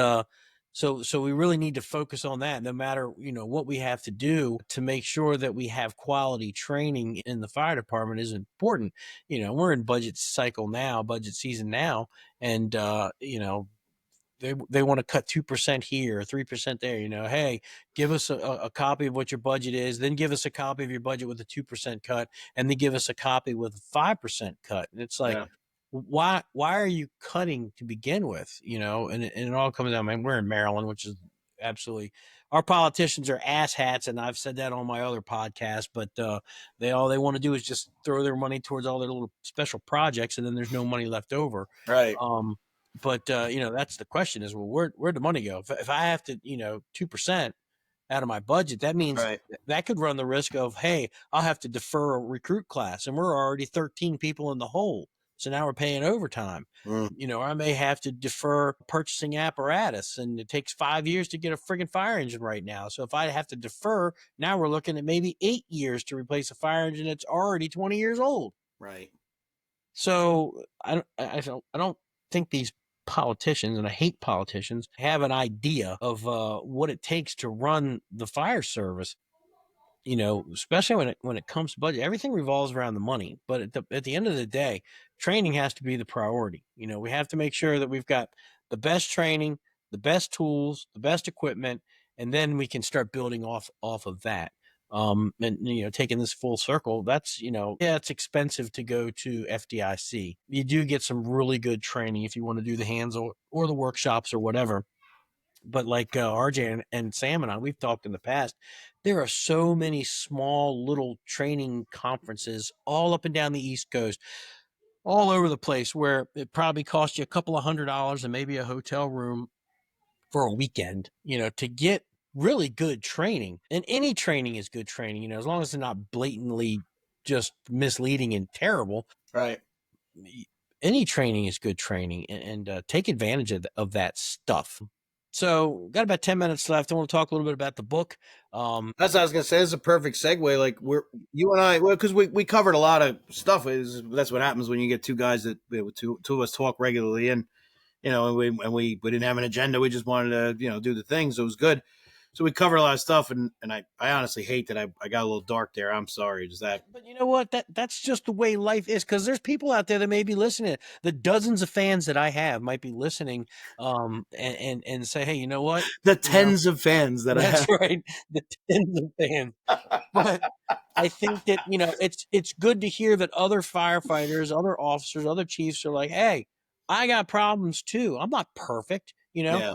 A: so we really need to focus on that, no matter what we have to do to make sure that we have quality training in the fire department is important. We're in budget season now, and they want to cut 2% here or 3% there. Hey, give us a copy of what your budget is, then give us a copy of your budget with a 2% cut, and then give us a copy with a 5% cut. And it's like,
B: Yeah.
A: why are you cutting to begin with? And it all comes down. I mean, we're in Maryland, which is absolutely, our politicians are asshats, and I've said that on my other podcast. But they want to do is just throw their money towards all their little special projects, and then there's no money left over.
B: Right.
A: But that's the question: is, well, where'd the money go? If I have to, 2% out of my budget, that means
B: Right.
A: that could run the risk of, hey, I'll have to defer a recruit class, and we're already 13 people in the hole, so now we're paying overtime.
B: Mm.
A: I may have to defer purchasing apparatus, and it takes 5 years to get a friggin' fire engine right now. So if I have to defer, now we're looking at maybe 8 years to replace a fire engine that's already 20 years old.
B: Right.
A: So I don't think these politicians, and I hate politicians, have an idea of what it takes to run the fire service. Especially when it comes to budget, everything revolves around the money. But at the end of the day, training has to be the priority. We have to make sure that we've got the best training, the best tools, the best equipment, and then we can start building off of that. And taking this full circle, that's yeah, it's expensive to go to FDIC. You do get some really good training if you want to do the hands or the workshops or whatever. But like RJ and Sam and I, we've talked in the past, there are so many small little training conferences all up and down the East Coast, all over the place, where it probably costs you a couple of $100 and maybe a hotel room for a weekend, to get really good training. And any training is good training, as long as it's not blatantly just misleading and terrible.
B: Right.
A: Any training is good training, and take advantage of that stuff. So, got about 10 minutes left. I want to talk a little bit about the book.
B: That's what I was gonna say. This is a perfect segue. Like you and I, well, because we covered a lot of stuff. That's what happens when you get two guys that two of us talk regularly, and we didn't have an agenda. We just wanted to do the things. It was good. So we covered a lot of stuff, and I honestly hate that I got a little dark there. I'm sorry. Does that?
A: But you know what? That's just the way life is. Because there's people out there that may be listening. The dozens of fans that I have might be listening, and say, hey, you know what?
B: The
A: You know,
B: tens of fans that I
A: that's
B: have.
A: right. The tens of fans. But I think that, it's good to hear that other firefighters, other officers, other chiefs are like, hey, I got problems too. I'm not perfect.
B: Yeah,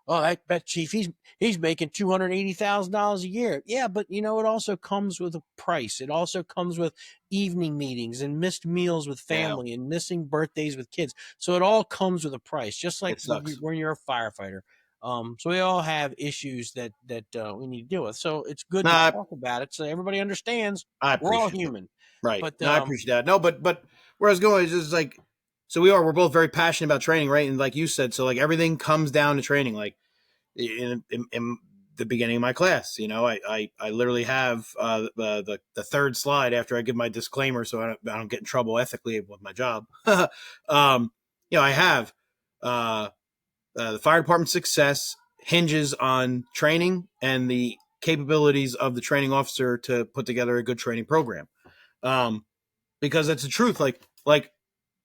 A: Oh, that chief, he's making $280,000 a year. Yeah, but it also comes with a price. It also comes with evening meetings and missed meals with
B: yeah,
A: family and missing birthdays with kids. So it all comes with a price, just like
B: it sucks.
A: when you're a firefighter. So we all have issues that we need to deal with. So it's good to
B: Nah,
A: talk about it so everybody understands
B: I
A: we're all
B: appreciate that.
A: human.
B: Right.
A: But
B: No, I appreciate that. No, but where I was going is just like, so we're both very passionate about training, right? And like you said, so like everything comes down to training. Like in the beginning of my class, I literally have the third slide after I give my disclaimer, so I don't get in trouble ethically with my job. I have uh, the fire department success hinges on training and the capabilities of the training officer to put together a good training program. Um, because it's the truth. Like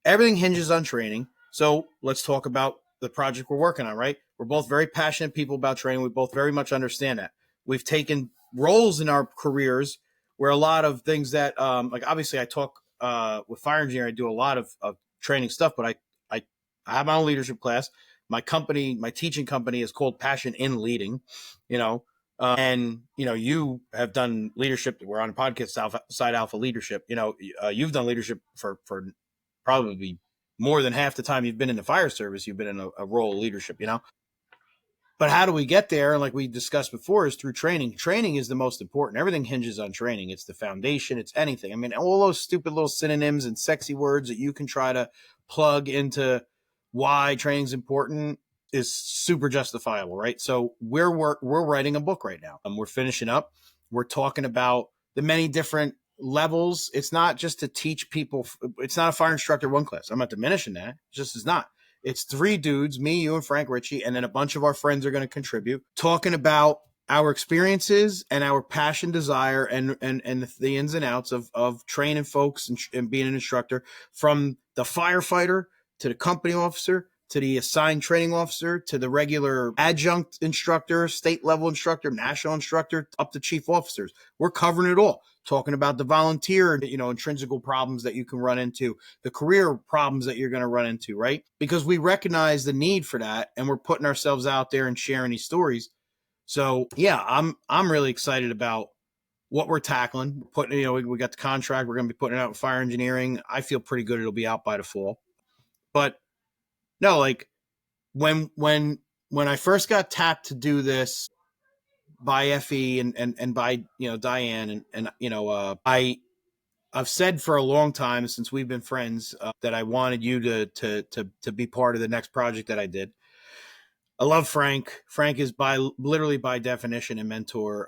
B: everything hinges on training. So let's talk about the project we're working on, right? We're both very passionate people about training. We both very much understand that. We've taken roles in our careers where a lot of things that, like obviously I talk with fire engineer, I do a lot of training stuff, but I have my own leadership class. My company, my teaching company is called Passion in Leading, you know, and you have done leadership. We're on a podcast, Side Alpha Leadership. You've done leadership for probably more than half the time you've been in the fire service. You've been in a role of leadership. But how do we get there? And like we discussed before, is through training. Training is the most important. Everything hinges on training. It's the foundation. It's anything. I mean, all those stupid little synonyms and sexy words that you can try to plug into why training's important is super justifiable, right? So we're writing a book right now. We're finishing up. We're talking about the many different levels. It's not just to teach people. It's not a fire instructor one class. I'm not diminishing that. It just is not. It's three dudes, me, you, and Frank Ritchie, and then a bunch of our friends are going to contribute, talking about our experiences and our passion, desire, and the ins and outs of training folks and being an instructor, from the firefighter to the company officer to the assigned training officer to the regular adjunct instructor, state level instructor, national instructor, up to chief officers. We're covering it all. Talking about the volunteer, intrinsical problems that you can run into, the career problems that you're going to run into, right? Because we recognize the need for that, and we're putting ourselves out there and sharing these stories. So yeah, I'm really excited about what we're tackling. We got the contract. We're going to be putting it out with fire engineering. I feel pretty good it'll be out by the fall. But no, like when I first got tapped to do this by FE and by Diane I've said for a long time since we've been friends that I wanted you to be part of the next project that I did. I love Frank. Frank is literally by definition a mentor,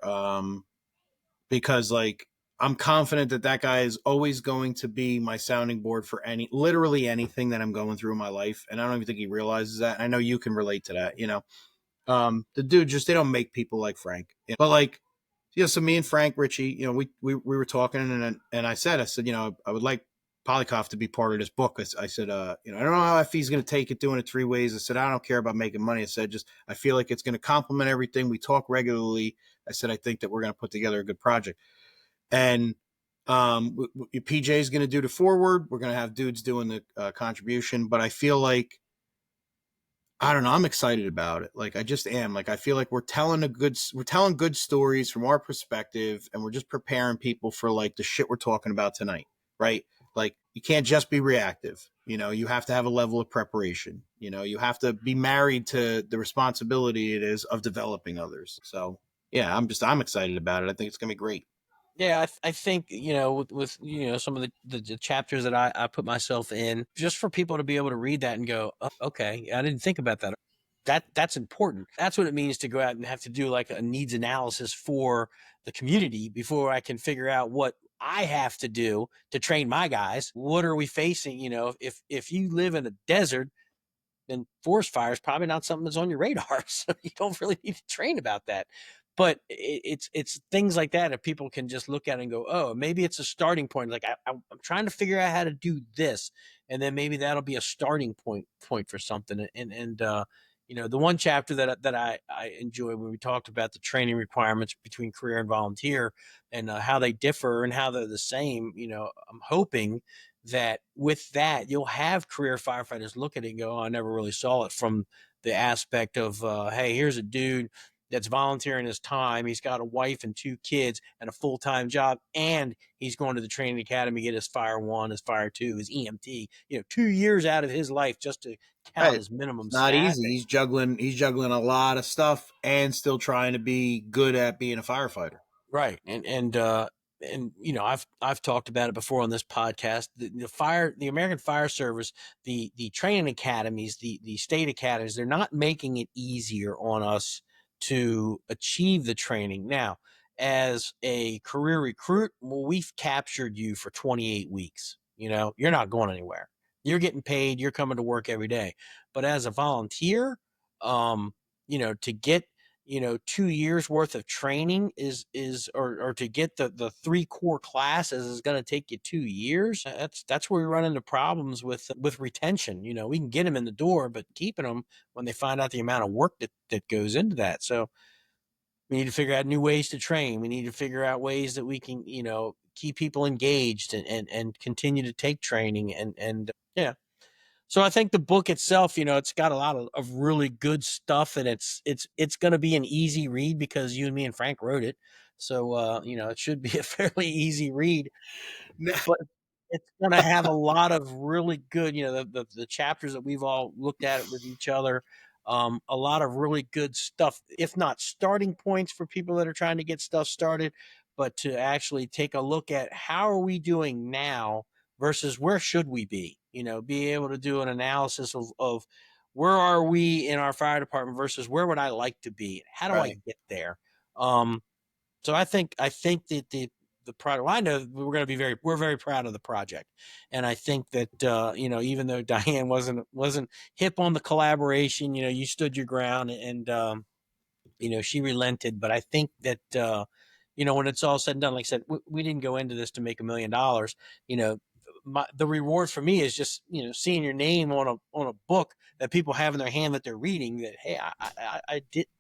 B: because like I'm confident that guy is always going to be my sounding board for literally anything that I'm going through in my life, and I don't even think he realizes that. And I know you can relate to that. The dude they don't make people like Frank, but like so me and Frank Ritchie, we were talking, and I said, I would like Polikoff to be part of this book. I said, I don't know how if he's going to take it doing it three ways. I said, I don't care about making money. I said, I feel like it's going to complement everything. We talk regularly. I said, I think that we're going to put together a good project. And PJ is going to do the forward. We're going to have dudes doing the contribution. But I feel like, I don't know. I'm excited about it. Like I just am. Like I feel like we're telling good stories from our perspective, and we're just preparing people for like the shit we're talking about tonight, right? Like you can't just be reactive. You have to have a level of preparation. You have to be married to the responsibility it is of developing others. So yeah, I'm excited about it. I think it's gonna be great.
A: yeah, I think with some of the chapters that I put myself in, just for people to be able to read that and go, oh, okay, I didn't think about that. That's important. That's what it means to go out and have to do like a needs analysis for the community before I can figure out what I have to do to train my guys. What are we facing? If you live in a desert, then forest fire is probably not something that's on your radar. So you don't really need to train about that. But it's things like that. If people can just look at it and go, oh, maybe it's a starting point. Like I'm trying to figure out how to do this, and then maybe that'll be a starting point for something. The one chapter that I enjoyed when we talked about the training requirements between career and volunteer, and how they differ and how they're the same. I'm hoping that with that you'll have career firefighters look at it and go, oh, I never really saw it from the aspect of, hey, here's a dude that's volunteering his time. He's got a wife and 2 kids and a full-time job, and he's going to the training academy to get his fire one, his fire two, his EMT. 2 years out of his life just to count
B: Right.
A: as minimum
B: It's not easy.
A: staffing.
B: He's juggling a lot of stuff and still trying to be good at being a firefighter.
A: Right. I've talked about it before on this podcast. The American Fire Service, the training academies, the state academies, they're not making it easier on us to achieve the training. Now, as a career recruit, well, we've captured you for 28 weeks. You're not going anywhere. You're getting paid, you're coming to work every day. But as a volunteer, to get 2 years worth of training or to get the 3 core classes is going to take you 2 years. That's where we run into problems with retention. We can get them in the door, but keeping them, when they find out the amount of work that goes into that. So we need to figure out new ways to train. We need to figure out ways that we can keep people engaged and continue to take training. And yeah. So I think the book itself, it's got a lot of really good stuff, and it's going to be an easy read because you and me and Frank wrote it. So it should be a fairly easy read. But it's going to have a lot of really good, the chapters that we've all looked at it with each other. A lot of really good stuff, if not starting points for people that are trying to get stuff started, but to actually take a look at how are we doing now versus where should we be. Be able to do an analysis of where are we in our fire department versus where would I like to be? How do I
B: Right.
A: get there? So I think that the project. Well, I know we're very proud of the project, and I think that even though Diane wasn't hip on the collaboration, you stood your ground, and she relented. But I think that when it's all said and done, like I said, we didn't go into this to make $1 million. You know, the reward for me is just seeing your name on a book that people have in their hand that they're reading. That, hey,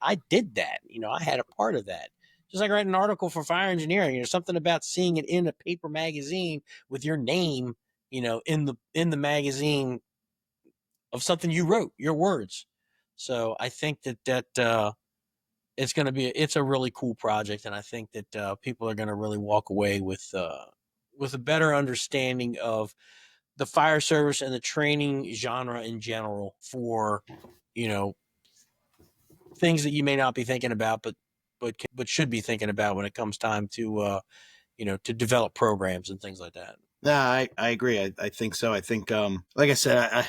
A: I did that. I had a part of that. Just like writing an article for fire engineering, something about seeing it in a paper magazine with your name, in the magazine of something you wrote, your words. So I think that it's a really cool project, and I think that people are going to really walk away with a better understanding of the fire service and the training genre in general for you know things that you may not be thinking about, but should be thinking about when it comes time to develop programs and things like that.
B: No, I agree. I think so. I think like I said,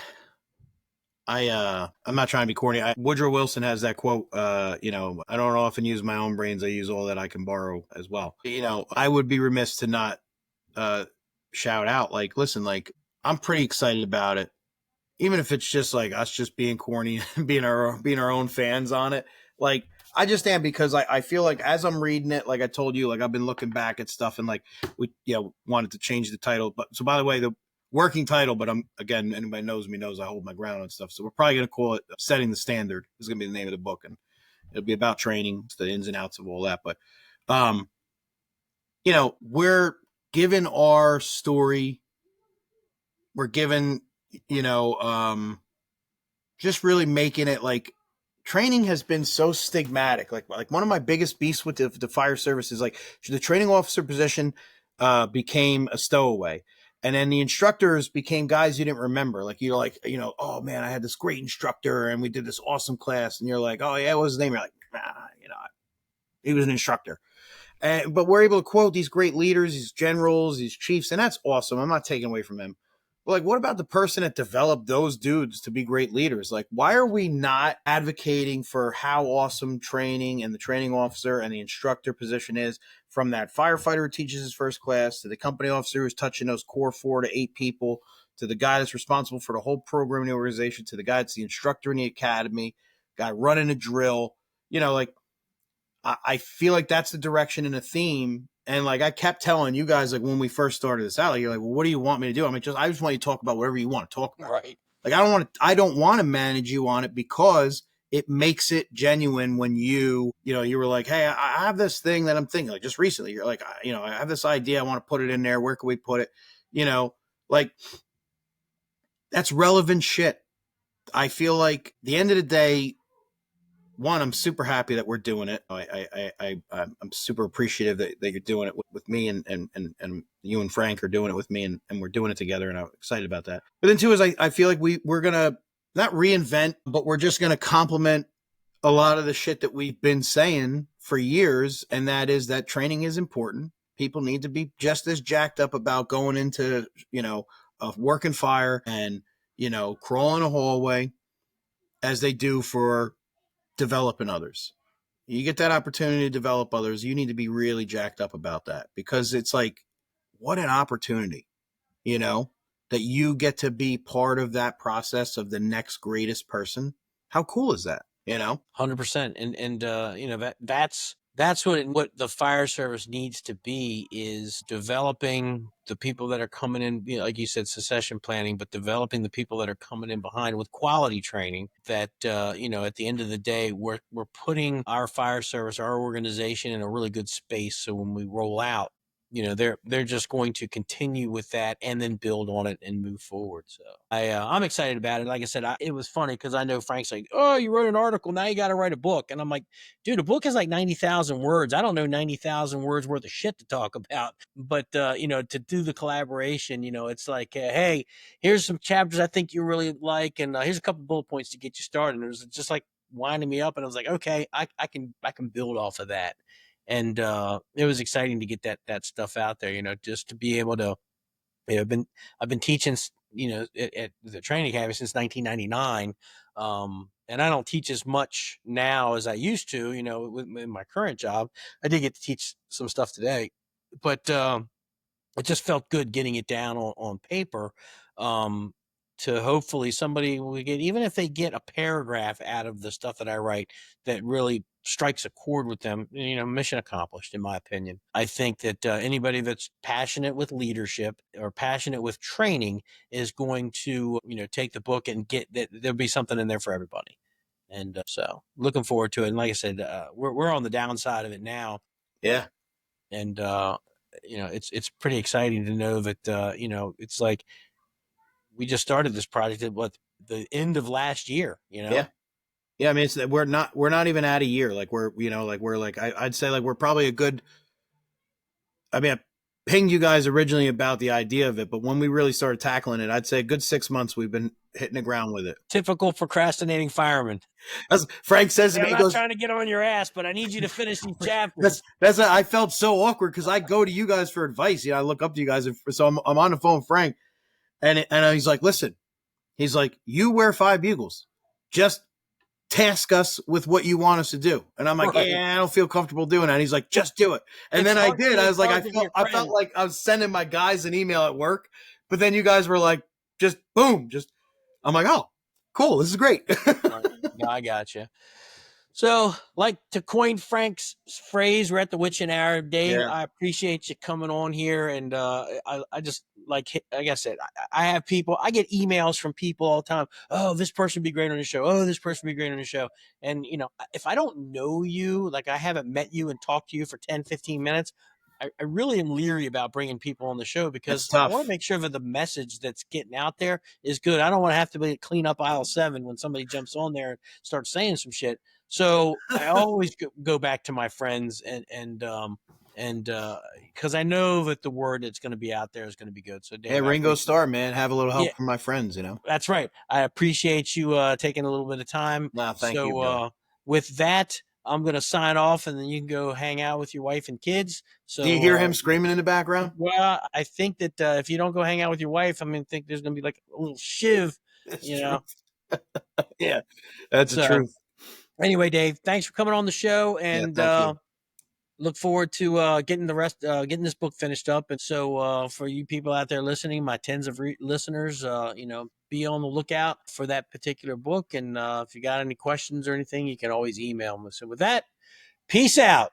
B: I'm not trying to be corny. Woodrow Wilson has that quote, I don't often use my own brains, I use all that I can borrow as well. I would be remiss to not uh shout out, like, listen, like, I'm pretty excited about it, even if it's just like us just being corny and being our own fans on it. Like, I just am, because I feel like as I'm reading it, like I told you, like I've been looking back at stuff, and like we wanted to change the title. But so, by the way, the working title, but I'm, again, anybody knows me knows I hold my ground on stuff. So we're probably gonna call it Setting the Standard. Is gonna be the name of the book, and it'll be about training, the ins and outs of all that. But um, we're given our story, we're given, you know, just really making it like, training has been so stigmatic. Like one of my biggest beasts with the fire service is like, the training officer position became a stowaway. And then the instructors became guys you didn't remember. Like, you're like, oh man, I had this great instructor and we did this awesome class. And you're like, oh yeah, what was his name? You're like, he was an instructor. But we're able to quote these great leaders, these generals, these chiefs, and that's awesome. I'm not taking away from them. Like, what about the person that developed those dudes to be great leaders? Like, why are we not advocating for how awesome training and the training officer and the instructor position is, from that firefighter who teaches his first class to the company officer who's touching those core 4 to 8 people, to the guy that's responsible for the whole program in the organization, to the guy that's the instructor in the academy, guy running a drill? You know, like, I feel like that's the direction and the theme. And like I kept telling you guys, like when we first started this out, like, you're like, well, what do you want me to do? I just want you to talk about whatever you want to talk about.
A: Right.
B: Like I don't want to manage you on it, because it makes it genuine when you were like, hey, I have this thing that I'm thinking, like just recently, you're like, I have this idea. I want to put it in there. Where can we put it? You know, like that's relevant shit. I feel like the end of the day, one, I'm super happy that we're doing it. I'm super appreciative that you're doing it with me, and you and Frank are doing it with me, and we're doing it together, and I'm excited about that. But then two is I feel like we're gonna not reinvent, but we're just gonna complement a lot of the shit that we've been saying for years, and that is that training is important. People need to be just as jacked up about going into a working fire and crawling a hallway as they do for developing others. You get that opportunity to develop others, you need to be really jacked up about that, because it's like, what an opportunity, you know, that you get to be part of that process of the next greatest person. How cool is that?
A: 100%. And that's what the fire service needs to be, is developing the people that are coming in, like you said, succession planning, but developing the people that are coming in behind with quality training that, at the end of the day, we're putting our fire service, our organization, in a really good space. So when we roll out, they're just going to continue with that and then build on it and move forward. So I'm excited about it. Like I said, it was funny because I know Frank's like, oh, you wrote an article, now you got to write a book, and I'm like, dude, a book is like 90,000 words. I don't know 90,000 words worth of shit to talk about, but to do the collaboration, it's like, hey, here's some chapters I think you really like, and here's a couple bullet points to get you started. And it was just like winding me up, and I was like, okay, I can build off of that. And it was exciting to get that stuff out there, just to be able to, I've been teaching, at the training academy since 1999. And I don't teach as much now as I used to, in my current job. I did get to teach some stuff today, but it just felt good getting it down on paper, um, to hopefully somebody will get, even if they get a paragraph out of the stuff that I write that really strikes a chord with them, mission accomplished, in my opinion. I think that anybody that's passionate with leadership or passionate with training is going to, take the book and get that. There'll be something in there for everybody. And so looking forward to it. And like I said, we're on the downside of it now.
B: Yeah.
A: And it's pretty exciting to know that it's like we just started this project at the end of last year.
B: Yeah. Yeah, I mean, we're not even at a year. Like I'd say like we're probably a good. I mean, I pinged you guys originally about the idea of it, but when we really started tackling it, I'd say a good 6 months we've been hitting the ground with it.
A: Typical procrastinating fireman.
B: As Frank says to me,
A: I'm not trying to get on your ass, but I need you to finish these chapters.
B: I felt so awkward because I go to you guys for advice. I look up to you guys, so I'm on the phone with Frank, and he's like, listen, he's like, you wear 5 bugles, just task us with what you want us to do. And I'm like, right. Yeah, I don't feel comfortable doing that. And he's like, just do it. And then I did. I was like, I felt like I was sending my guys an email at work, but then you guys were like, just boom, I'm like, oh, cool. This is great.
A: Right. I got you. So, like to coin Frank's phrase, we're at the witching hour. Dave, yeah. I appreciate you coming on here. And I just, like I said, I have people, I get emails from people all the time. Oh, this person would be great on the show. Oh, this person would be great on the show. And, if I don't know you, like I haven't met you and talked to you for 10, 15 minutes, I really am leery about bringing people on the show because I want to make sure that the message that's getting out there is good. I don't want to have to clean up aisle 7 when somebody jumps on there and starts saying some shit. So I always go back to my friends and because I know that the word that's going to be out there is going to be good. So Dave,
B: hey, Ringo Starr, man, have a little help from my friends.
A: That's right. I appreciate you taking a little bit of time.
B: Thank you.
A: With that, I'm going to sign off, and then you can go hang out with your wife and kids.
B: Do you
A: So,
B: hear him screaming in the background?
A: well, I think that if you don't go hang out with your wife, I mean, I think there's going to be like a little shiv,
B: That's
A: you
B: true.
A: know.
B: Yeah, that's the
A: So,
B: truth.
A: anyway, Dave, thanks for coming on the show,
B: Yeah,
A: and
B: thank you.
A: look forward to getting this book finished up. And so, for you people out there listening, my tens of listeners, be on the lookout for that particular book. And if you got any questions or anything, you can always email me. So, with that, peace out.